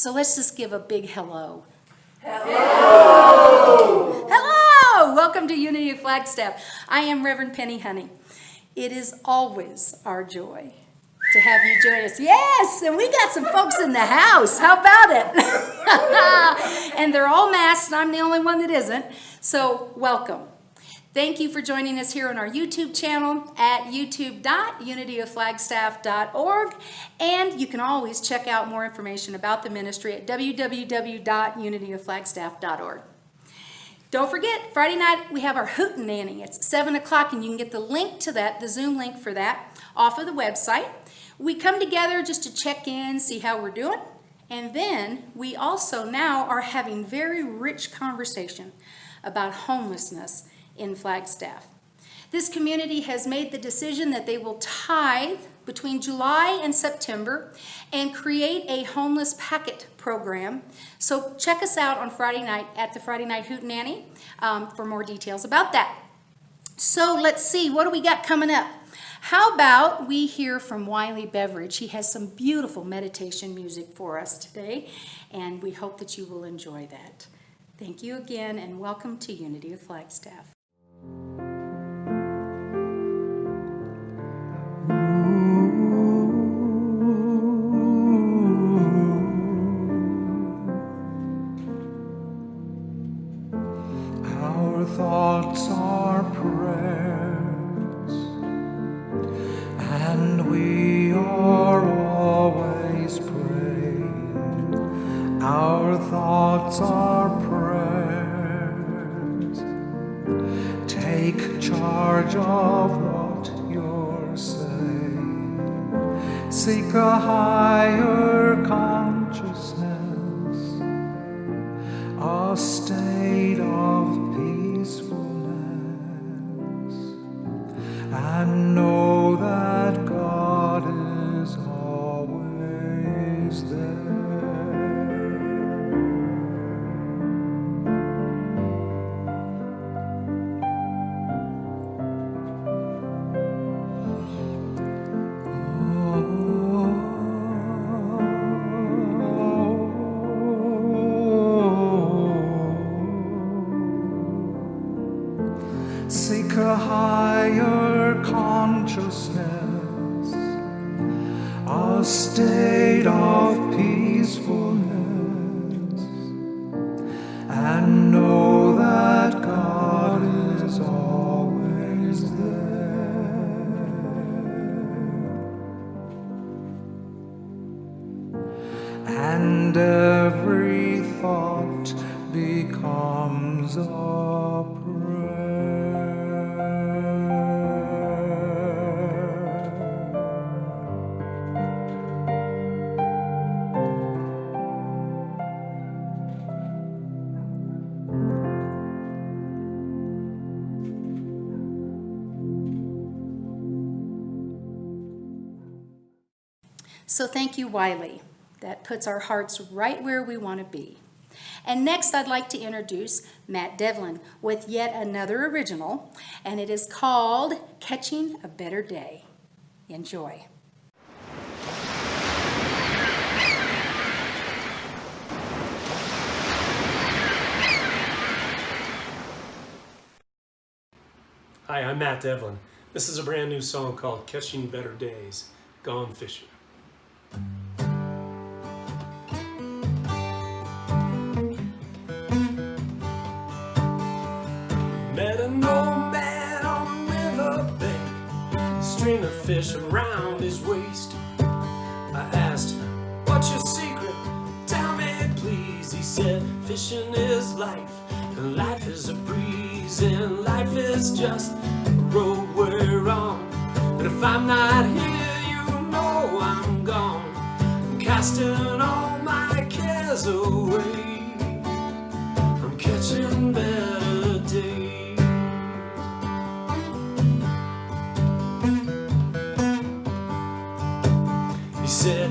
So let's just give a big hello. Hello! Hello! Welcome to Unity of Flagstaff. I am Reverend Penny Honey. It is always our joy to have you join us. Yes, and we got some folks in the house. How about it? And they're all masked, and I'm the only one that isn't. So welcome. Thank you for joining us here on our YouTube channel at youtube.unityofflagstaff.org. And you can always check out more information about the ministry at www.unityofflagstaff.org. Don't forget, Friday night we have our Hootenanny. It's 7 o'clock, and you can get the link to that, the Zoom link for that, off of the website. We come together just to check in, see how we're doing. And then we also now are having very rich conversation about homelessness in Flagstaff. This community has made the decision that they will tithe between July and September and create a homeless packet program. So check us out on Friday night at the Friday Night Hootenanny for more details about that. So let's see, what do we got coming up? How about we hear from Wiley Beveridge? He has some beautiful meditation music for us today, and we hope that you will enjoy that. Thank you again, and welcome to Unity of Flagstaff. Our thoughts are prayers, and we are always praying. Our thoughts are prayers. Take charge of what you're saying. Seek a higher consciousness, a state of peacefulness, and know that God is always there. Seek a higher consciousness, a state of peacefulness, and know that God is always there. And every thought becomes a prayer. So thank you, Wiley. That puts our hearts right where we want to be. And next, I'd like to introduce Matt Devlin with yet another original, and it is called Catching a Better Day. Enjoy. Hi, I'm Matt Devlin. This is a brand new song called Catching Better Days, Gone Fishing. Met an old man on the riverbank, a string of fish around his waist. I asked, what's your secret? Tell me please. He said, fishing is life, and life is a breeze, and life is just a road we're on. And if I'm not here, you know I'm gone. I'm casting all my cares away. I'm catching better days. He said,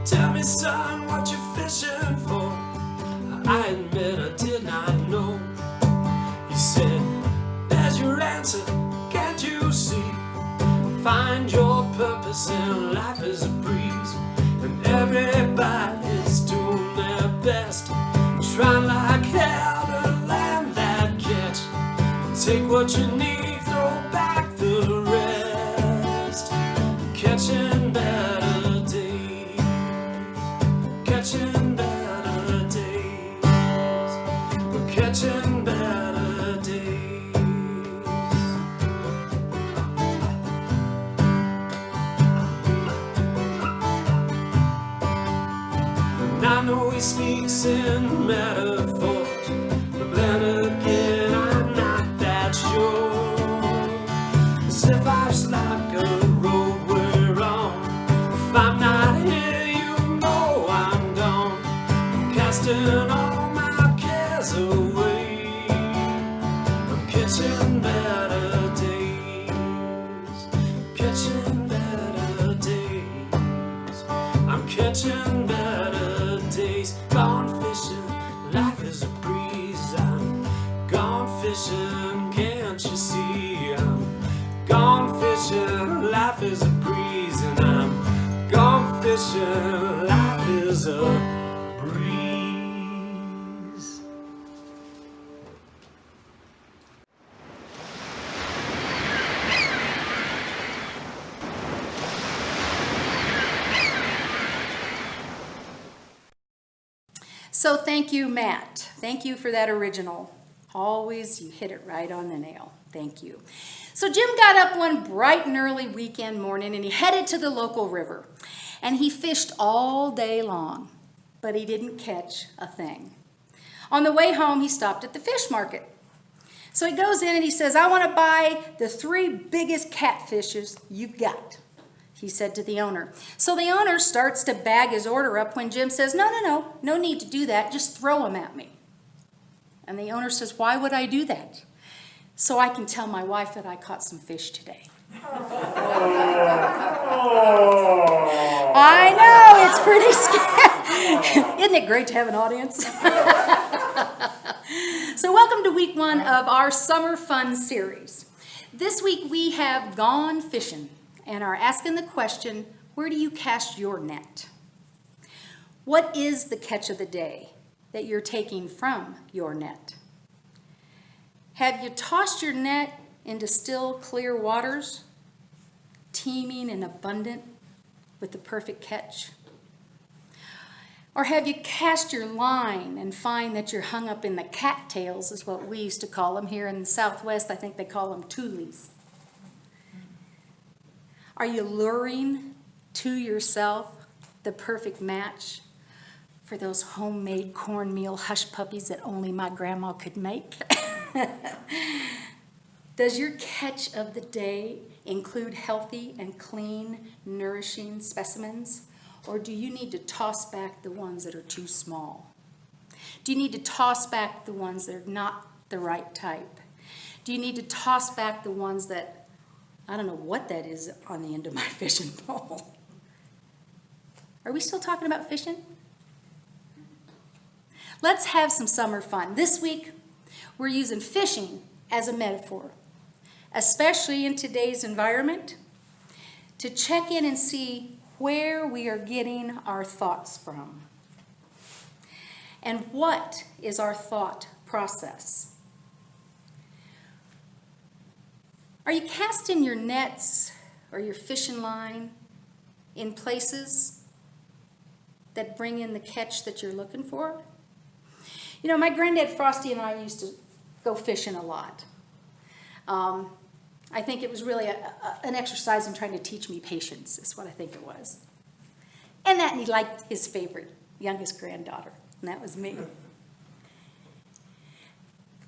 tell me son, what you fishing for? I admit I did not know. He said, there's your answer, can't you see? Find your purpose in life is a breeze, and everybody's doing their Take what you need, throw back the rest. Catching better days, catching better days, we're catching better days. And I know he speaks in metaphors, but then again I'm not that sure. 'Cause if life's like a road we're on, if I'm not here you know I'm gone. I'm casting all my cares away. I'm catching better days, catching better days. I'm catching better days. Gone fishing, life is a breeze. I'm gone fishing, can't you see? I'm gone fishing, life is a breeze. And I'm gone fishing, life is a breeze. So thank you, Matt. Thank you for that original. Always, you hit it right on the nail. Thank you. So Jim got up one bright and early weekend morning and he headed to the local river. And he fished all day long, but he didn't catch a thing. On the way home, he stopped at the fish market. So he goes in and he says, "I want to buy the 3 biggest catfishes you've got," he said to the owner. So the owner starts to bag his order up when Jim says, no need to do that, just throw them at me. And the owner says, "Why would I do that?" "So I can tell my wife that I caught some fish today." I know, it's pretty scary. Isn't it great to have an audience? So welcome to week 1 of our Summer Fun series. This week we have gone fishing and are asking the question, where do you cast your net? What is the catch of the day that you're taking from your net? Have you tossed your net into still, clear waters, teeming and abundant with the perfect catch? Or have you cast your line and find that you're hung up in the cattails, is what we used to call them here in the Southwest. I think they call them toolies. Are you luring to yourself the perfect match for those homemade cornmeal hush puppies that only my grandma could make? Does your catch of the day include healthy and clean, nourishing specimens? Or do you need to toss back the ones that are too small? Do you need to toss back the ones that are not the right type? Do you need to toss back the ones that, I don't know what that is on the end of my fishing pole? Are we still talking about fishing? Let's have some summer fun. This week, we're using fishing as a metaphor, especially in today's environment, to check in and see where we are getting our thoughts from. And what is our thought process? Are you casting your nets or your fishing line in places that bring in the catch that you're looking for? You know, my granddad Frosty and I used to go fishing a lot. I think it was really an exercise in trying to teach me patience, is what I think it was. And that he liked his favorite, youngest granddaughter, and that was me.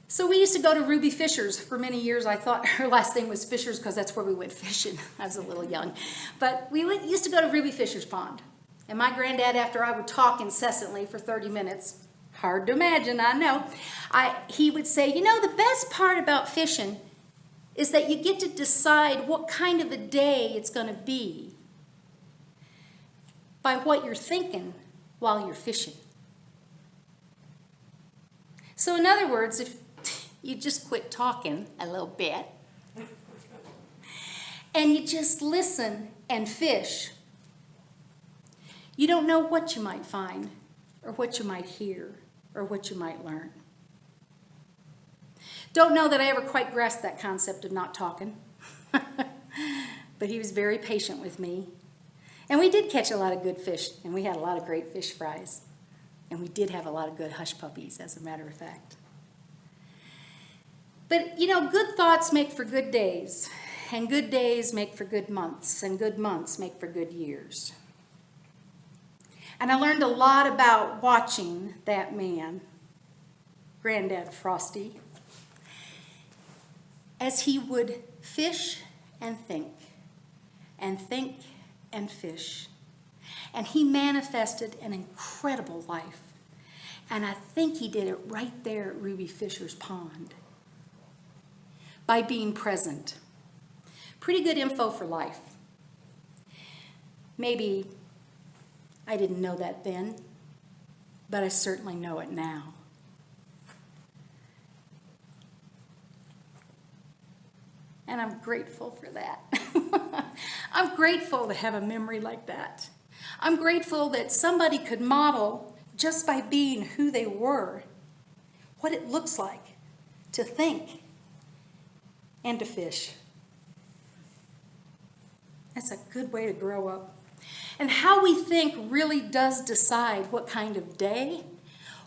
So we used to go to Ruby Fisher's for many years. I thought her last name was Fisher's because that's where we went fishing. I was a little young. But used to go to Ruby Fisher's pond. And my granddad, after I would talk incessantly for 30 minutes, hard to imagine, I know, he would say, you know, the best part about fishing is that you get to decide what kind of a day it's going to be by what you're thinking while you're fishing. So in other words, if you just quit talking a little bit and you just listen and fish, you don't know what you might find or what you might hear or what you might learn. Don't know that I ever quite grasped that concept of not talking. But he was very patient with me. And we did catch a lot of good fish, and we had a lot of great fish fries. And we did have a lot of good hush puppies, as a matter of fact. But, you know, good thoughts make for good days, and good days make for good months, and good months make for good years. And I learned a lot about watching that man, Granddad Frosty, as he would fish and think and fish. And he manifested an incredible life. And I think he did it right there at Ruby Fisher's pond by being present. Pretty good info for life. Maybe I didn't know that then, but I certainly know it now. And I'm grateful for that. I'm grateful to have a memory like that. I'm grateful that somebody could model, just by being who they were, what it looks like to think and to fish. That's a good way to grow up. And how we think really does decide what kind of day,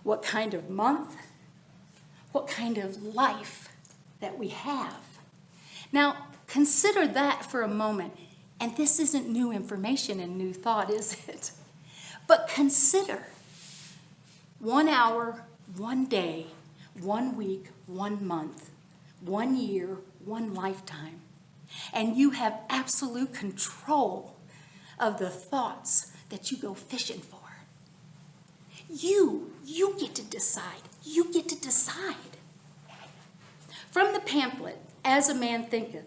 what kind of month, what kind of life that we have. Now, consider that for a moment. And this isn't new information and new thought, is it? But consider 1 hour, 1 day, 1 week, 1 month, 1 year, 1 lifetime. And you have absolute control of the thoughts that you go fishing for. You get to decide. You get to decide. From the pamphlet, As a Man Thinketh,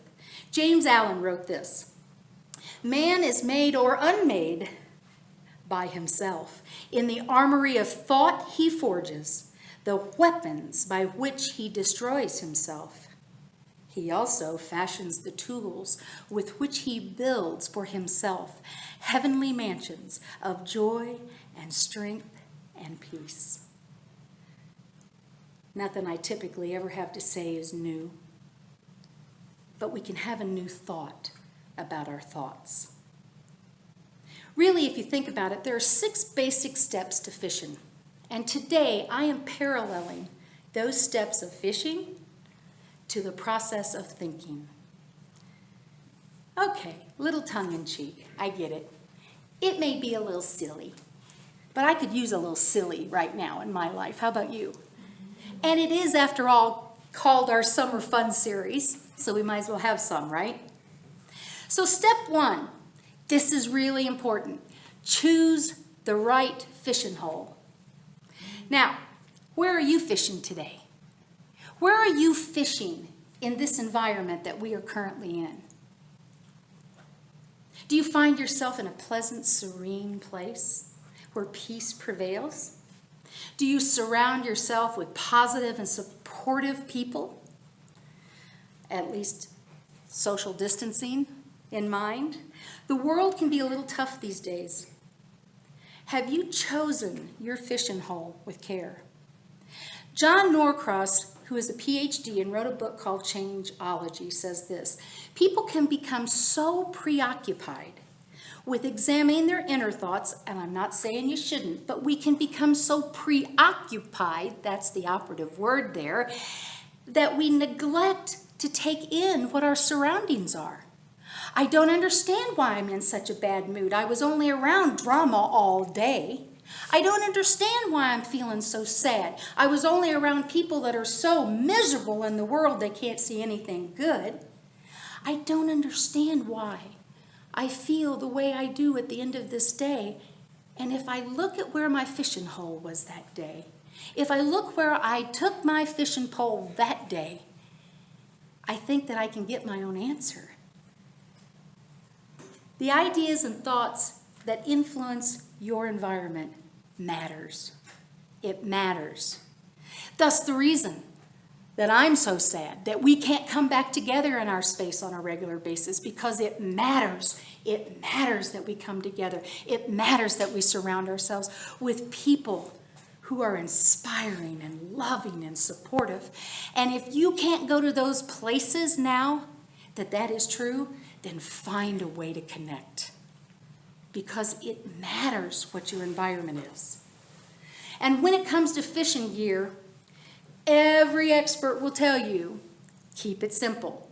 James Allen wrote this: Man is made or unmade by himself. In the armory of thought he forges the weapons by which he destroys himself. He also fashions the tools with which he builds for himself heavenly mansions of joy and strength and peace. Nothing I typically ever have to say is new, but we can have a new thought about our thoughts. Really, if you think about it, there are 6 basic steps to fishing. And today I am paralleling those steps of fishing to the process of thinking. Okay, little tongue-in-cheek, I get it. It may be a little silly, but I could use a little silly right now in my life. How about you? And it is, after all, called our Summer Fun Series, so we might as well have some, right? So step 1, this is really important. Choose the right fishing hole. Now, where are you fishing today? Where are you fishing in this environment that we are currently in? Do you find yourself in a pleasant, serene place where peace prevails? Do you surround yourself with positive and supportive people? At least social distancing in mind. The world can be a little tough these days. Have you chosen your fishing hole with care? John Norcross, who is a PhD and wrote a book called Changeology, says this: people can become so preoccupied with examining their inner thoughts, and I'm not saying you shouldn't, but we can become so preoccupied, that's the operative word there, that we neglect to take in what our surroundings are. I don't understand why I'm in such a bad mood. I was only around drama all day. I don't understand why I'm feeling so sad. I was only around people that are so miserable in the world they can't see anything good. I don't understand why I feel the way I do at the end of this day. And if I look at where my fishing hole was that day, if I look where I took my fishing pole that day, I think that I can get my own answer. The ideas and thoughts that influence your environment matters. It matters. Thus the reason that I'm so sad that we can't come back together in our space on a regular basis, because it matters. It matters that we come together. It matters that we surround ourselves with people who are inspiring and loving and supportive. And if you can't go to those places now that is true, then find a way to connect. Because it matters what your environment is. And when it comes to fishing gear, every expert will tell you, keep it simple.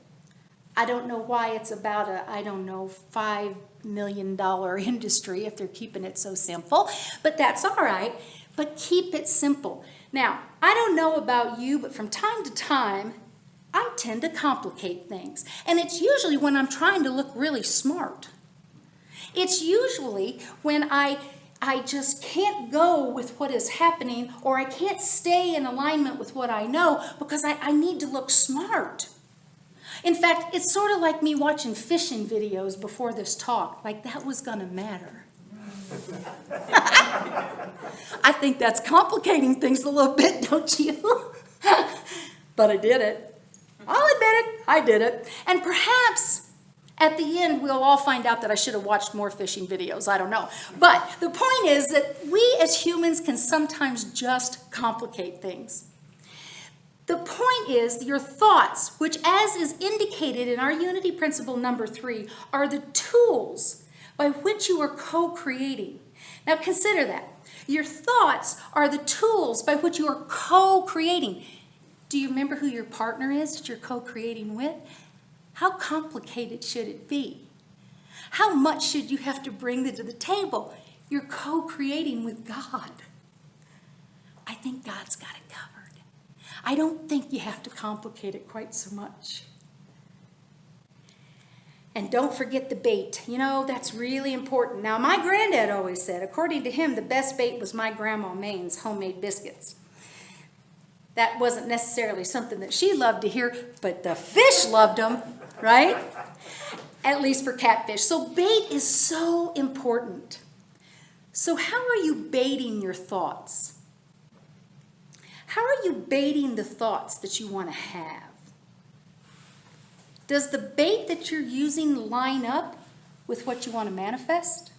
I don't know why it's about $5 million industry if they're keeping it so simple, but that's all right. But keep it simple. Now, I don't know about you, but from time to time, I tend to complicate things. And it's usually when I'm trying to look really smart. It's usually when I just can't go with what is happening, or I can't stay in alignment with what I know because I need to look smart. In fact, it's sort of like me watching fishing videos before this talk, like that was going to matter. I think that's complicating things a little bit, don't you? But I did it. I'll admit it, I did it. And perhaps at the end, we'll all find out that I should have watched more fishing videos. I don't know. But the point is that we as humans can sometimes just complicate things. The point is your thoughts, which as is indicated in our unity principle number 3, are the tools by which you are co-creating. Now consider that. Your thoughts are the tools by which you are co-creating. Do you remember who your partner is that you're co-creating with? How complicated should it be? How much should you have to bring to the table? You're co-creating with God. I think God's got it covered. I don't think you have to complicate it quite so much. And don't forget the bait. You know, that's really important. Now, my granddad always said, according to him, the best bait was my Grandma Maine's homemade biscuits. That wasn't necessarily something that she loved to hear, but the fish loved them, right? At least for catfish. So bait is so important. So how are you baiting your thoughts? How are you baiting the thoughts that you want to have? Does the bait that you're using line up with what you want to manifest?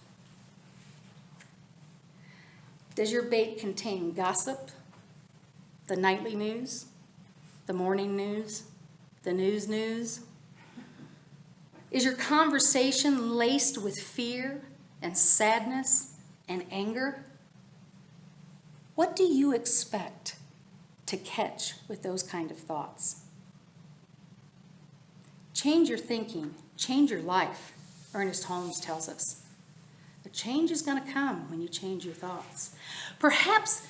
Does your bait contain gossip? The nightly news, the morning news, the news? Is your conversation laced with fear and sadness and anger? What do you expect to catch with those kind of thoughts? Change your thinking, change your life, Ernest Holmes tells us. A change is going to come when you change your thoughts. Perhaps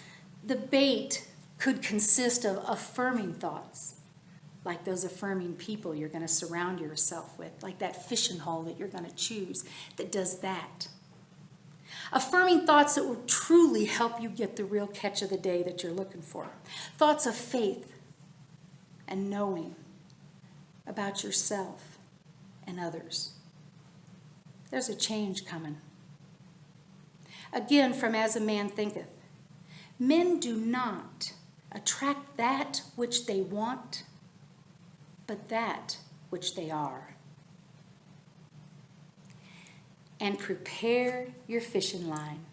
the bait could consist of affirming thoughts, like those affirming people you're going to surround yourself with, like that fishing hole that you're going to choose that does that. Affirming thoughts that will truly help you get the real catch of the day that you're looking for. Thoughts of faith and knowing about yourself and others. There's a change coming. Again, from As a Man Thinketh. Men do not attract that which they want, but that which they are. And prepare your fishing line.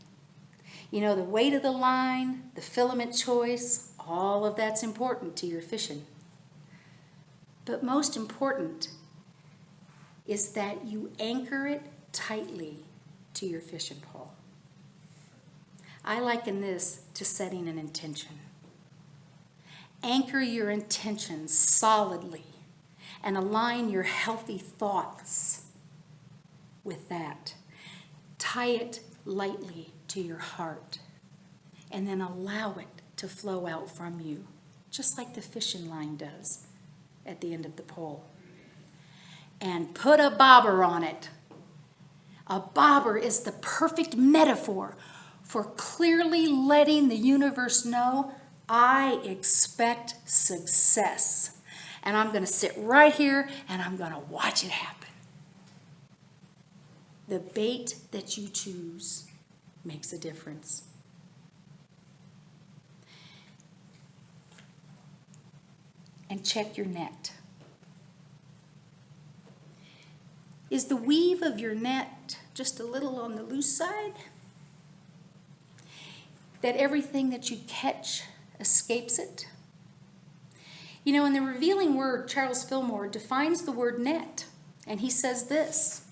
You know, the weight of the line, the filament choice, all of that's important to your fishing. But most important is that you anchor it tightly to your fishing pole. I liken this to setting an intention. Anchor your intentions solidly and align your healthy thoughts with that. Tie it lightly to your heart and then allow it to flow out from you, just like the fishing line does at the end of the pole. And put a bobber on it. A bobber is the perfect metaphor for clearly letting the universe know, I expect success. And I'm going to sit right here and I'm going to watch it happen. The bait that you choose makes a difference. And check your net. Is the weave of your net just a little on the loose side? that everything that you catch escapes it? You know, in the Revealing Word, Charles Fillmore defines the word net, and he says this: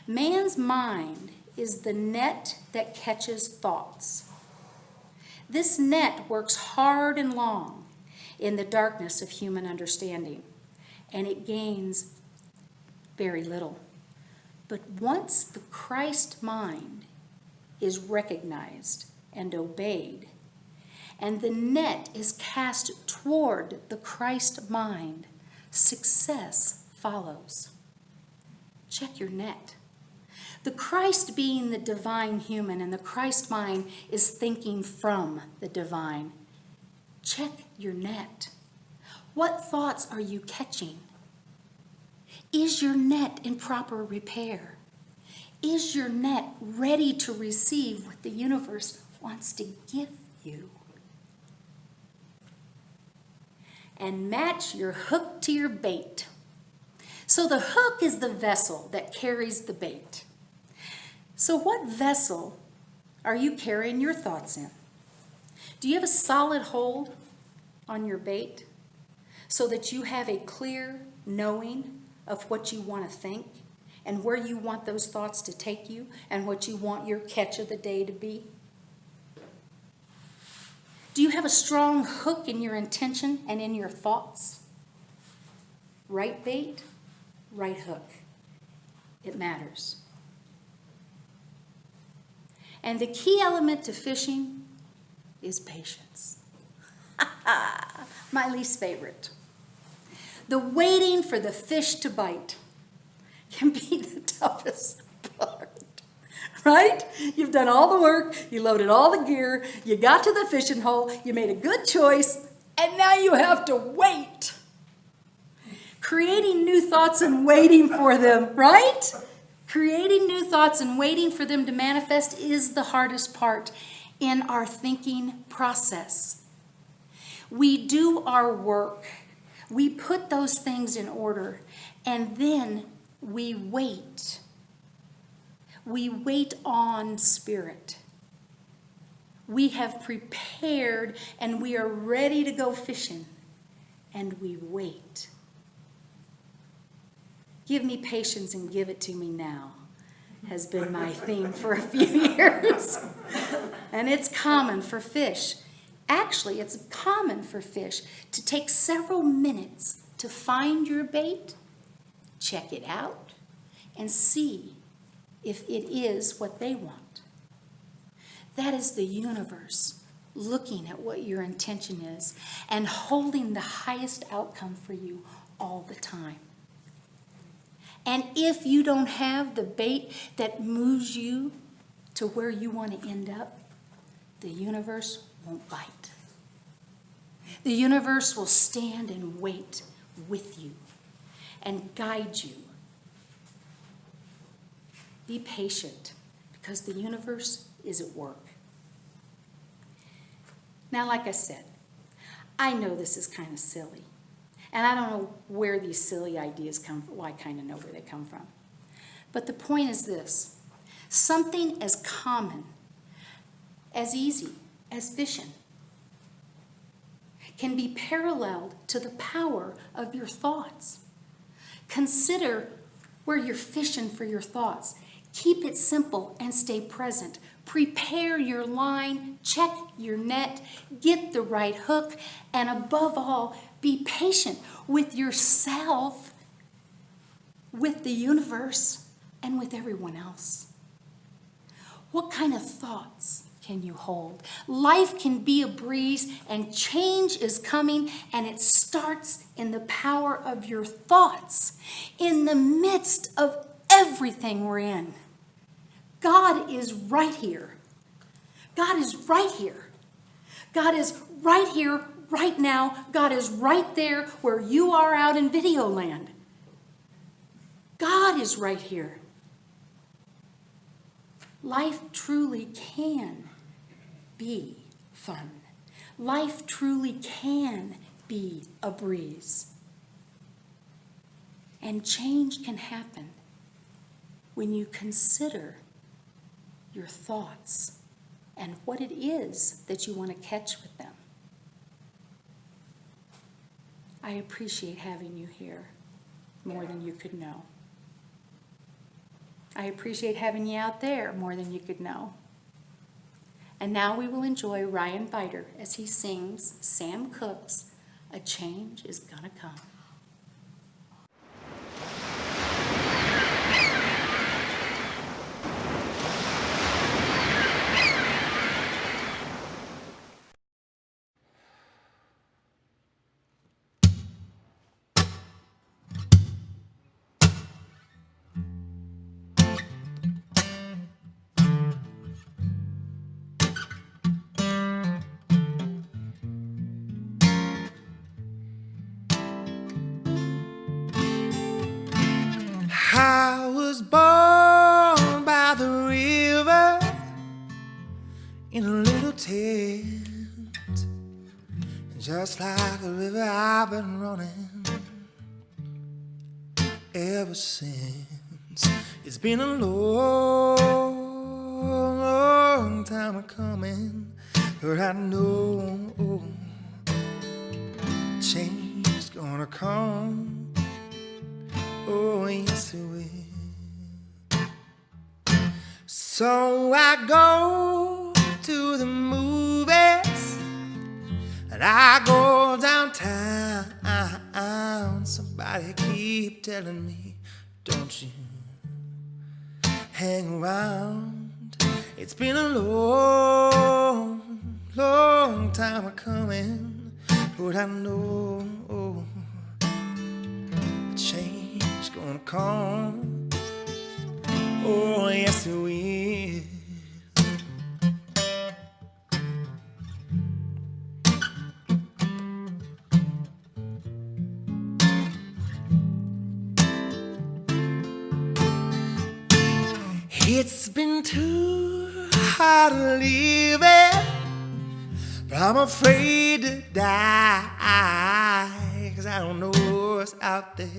man's mind is the net that catches thoughts. This net works hard and long in the darkness of human understanding, and it gains very little. But once the Christ mind is recognized and obeyed, and the net is cast toward the Christ mind, success follows. Check your net. The Christ being the divine human, and the Christ mind is thinking from the divine. Check your net. What thoughts are you catching? Is your net in proper repair? Is your net ready to receive what the universe wants to give you? And match your hook to your bait. So the hook is the vessel that carries the bait. So what vessel are you carrying your thoughts in? Do you have a solid hold on your bait so that you have a clear knowing of what you want to think and where you want those thoughts to take you and what you want your catch of the day to be? Do you have a strong hook in your intention and in your thoughts? Right bait, right hook. It matters. And the key element to fishing is patience. My least favorite. The waiting for the fish to bite can be the toughest part. Right? You've done all the work, you loaded all the gear, you got to the fishing hole, you made a good choice, and now you have to wait. Creating new thoughts and waiting for them, right? Creating new thoughts and waiting for them to manifest is the hardest part in our thinking process. We do our work, we put those things in order, and then we wait. We wait on Spirit. We have prepared and we are ready to go fishing, and we wait. Give me patience and give it to me now has been my theme for a few years. And it's common for fish. Actually, it's common for fish to take several minutes to find your bait, check it out, and see if it is what they want. That is the universe looking at what your intention is and holding the highest outcome for you all the time. And if you don't have the bait that moves you to where you want to end up, the universe won't bite. The universe will stand and wait with you and guide you. Be patient, because the universe is at work. Now, like I said, I know this is kind of silly. And I don't know where these silly ideas come from. Well, I kind of know where they come from. But the point is this: something as common, as easy as fishing can be paralleled to the power of your thoughts. Consider where you're fishing for your thoughts. Keep it simple and stay present. Prepare your line, check your net, get the right hook, and above all, be patient with yourself, with the universe, and with everyone else. What kind of thoughts can you hold? Life can be a breeze, and change is coming, and it starts in the power of your thoughts, in the midst of everything we're in. God is right here. God is right here. God is right here, right now. God is right there where you are out in video land. God is right here. Life truly can be fun. Life truly can be a breeze. And change can happen when you consider your thoughts and what it is that you want to catch with them. I appreciate having you here more than you could know. I appreciate having you out there more than you could know. And now we will enjoy Ryan Biter as he sings Sam Cooke's A Change Is Gonna Come. I was born by the river in a little tent, just like the river I've been running ever since. It's been a long, long time coming, but I know change is gonna come. Oh, yes, it will. So I go to the movies and I go downtown. Somebody keep telling me, don't you hang around. It's been a long, long time coming, but I know change gonna come. Oh, yes, it will. It's been too hard to live it, but I'm afraid to die, 'cause I don't know what's out there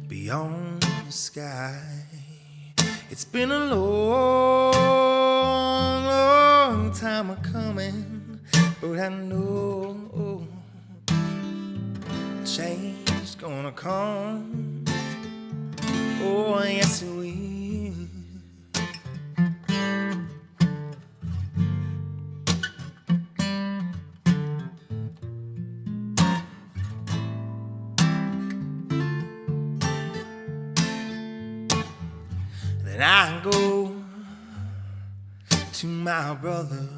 beyond the sky. It's been a long, long time coming, but I know change gonna come. Oh, yes, it will. Then I go to my brother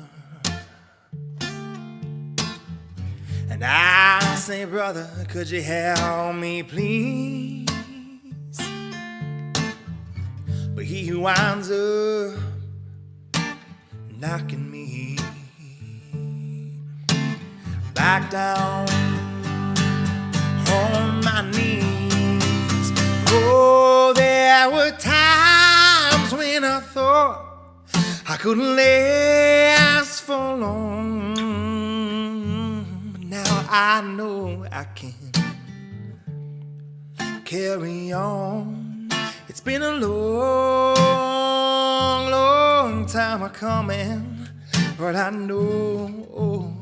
and I say, brother, could you help me, please? But he winds up knocking me back down on my knees. Oh, there were times when I thought I couldn't last for long, but now I know I can carry on. It's been a long, long time coming, but I know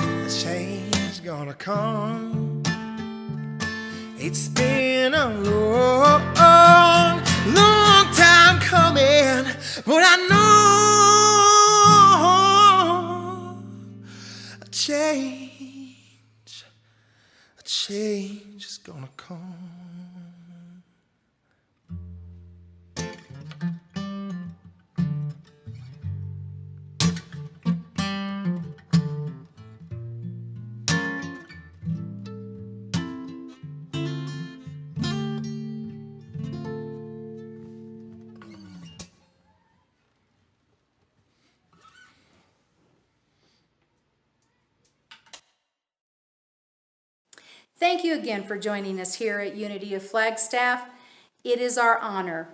a change gonna come. It's been a long, long time coming, but I know a change is gonna come. Thank you again for joining us here at Unity of Flagstaff. It is our honor.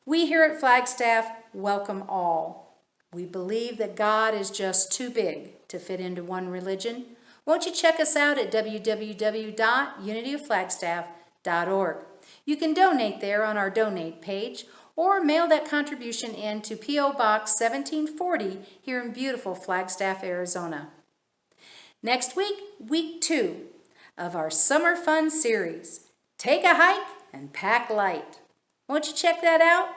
We here at Flagstaff welcome all. We believe that God is just too big to fit into one religion. Won't you check us out at www.unityofflagstaff.org. You can donate there on our donate page, or mail that contribution in to P.O. Box 1740 here in beautiful Flagstaff, Arizona. Next week, week 2 of our Summer Fun series. Take a hike and pack light. Won't you check that out?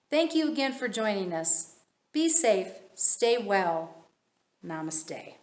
Thank you again for joining us. Be safe, stay well. Namaste.